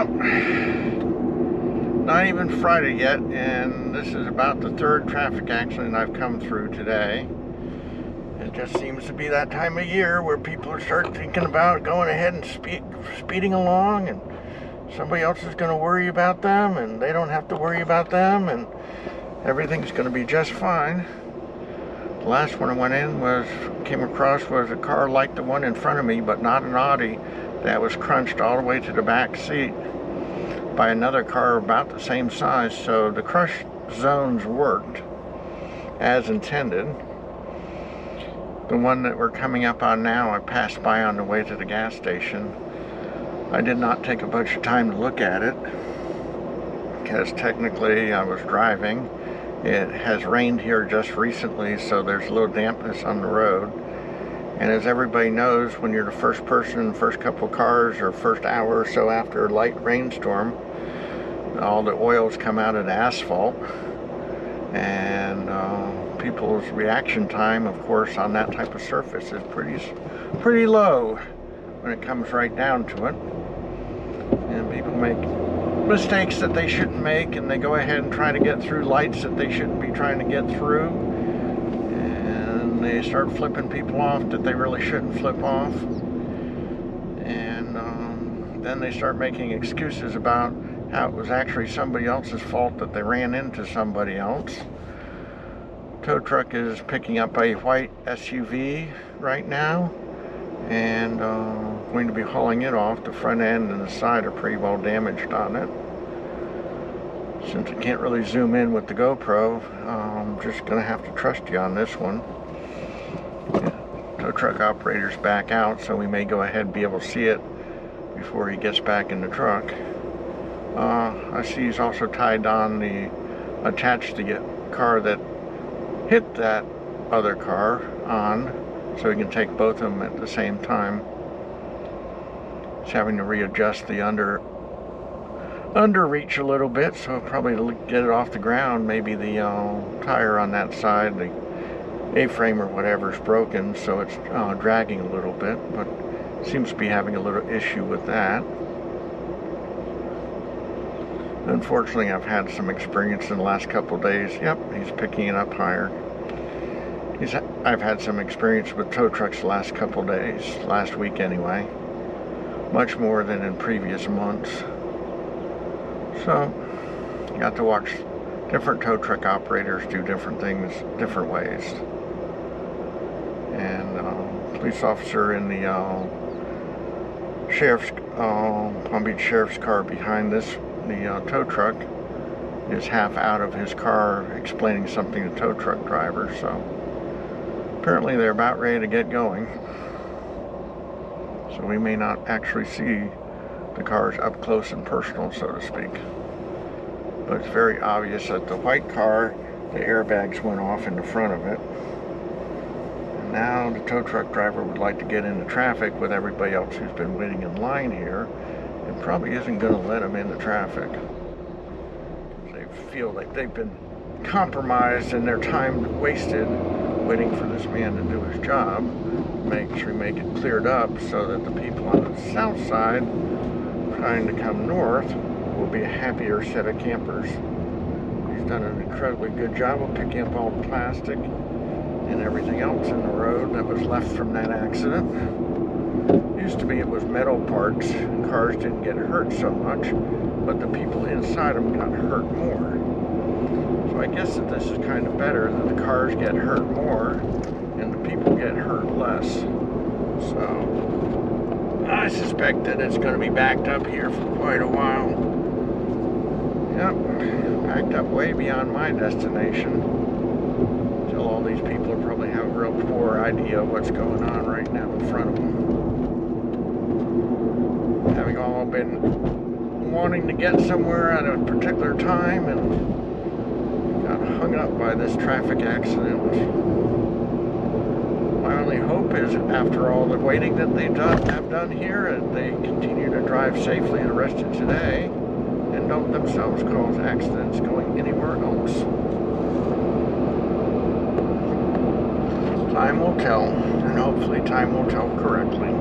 Yep. Not even Friday yet, and this is about the third traffic accident I've come through today. It just seems to be that time of year where people start thinking about going ahead and speeding along, and somebody else is going to worry about them, and they don't have to worry about them, and everything's going to be just fine. The last one I went in came across was a car like the one in front of me, but not an Audi, that was crunched all the way to the back seat by another car about the same size. So the crush zones worked as intended. The one that we're coming up on now, I passed by on the way to the gas station. I did not take a bunch of time to look at it because technically I was driving. It has rained here just recently, so there's a little dampness on the road. And as everybody knows, when you're the first person, first couple cars, or first hour or so after a light rainstorm, all the oils come out of the asphalt. And people's reaction time, of course, on that type of surface is pretty low when it comes right down to it. And people make mistakes that they shouldn't make, and they go ahead and try to get through lights that they shouldn't be trying to get through, and they start flipping people off that they really shouldn't flip off, and then they start making excuses about how it was actually somebody else's fault that they ran into somebody else. Tow truck is picking up a white SUV right now, and going to be hauling it off. The front end and the side are pretty well damaged on it. Since I can't really zoom in with the GoPro, I'm just going to have to trust you on this one. Tow truck operator's back out, so we may go ahead and be able to see it before he gets back in the truck. I see he's also tied on attached the car that hit that other car on, so he can take both of them at the same time. He's having to readjust the under reach a little bit, so probably to get it off the ground. Maybe the tire on that side, the A-frame or whatever, is broken, so it's dragging a little bit, but seems to be having a little issue with that. Unfortunately, I've had some experience in the last couple days. Yep, he's picking it up higher. I've had some experience with tow trucks the last couple days, last week anyway, much more than in previous months. So, got to watch different tow truck operators do different things, different ways. And police officer in the Palm Beach Sheriff's car behind the tow truck is half out of his car explaining something to tow truck driver. So apparently they're about ready to get going. So we may not actually see the cars up close and personal, so to speak. But it's very obvious that the white car, the airbags went off in the front of it. And now the tow truck driver would like to get into traffic with everybody else who's been waiting in line here, and probably isn't going to let them into traffic. They feel like they've been compromised and their time wasted waiting for this man to do his job. Make sure we make it cleared up so that the people on the south side trying to come north will be a happier set of campers. He's done an incredibly good job of picking up all the plastic and everything else in the road that was left from that accident. Used to be it was metal parts and cars didn't get hurt so much, but the people inside them got hurt more. So I guess that this is kind of better, that the cars get hurt more and the people get hurt less. So I suspect that it's going to be backed up here for quite a while. Yep, backed up way beyond my destination. Until all these people are probably have a real poor idea of what's going on right now in front of them. Having all been wanting to get somewhere at a particular time and got hung up by this traffic accident. My only hope is, after all the waiting that they have done here, that they continue to drive safely the rest of today and don't themselves cause accidents going anywhere else. Time will tell, and hopefully time will tell correctly.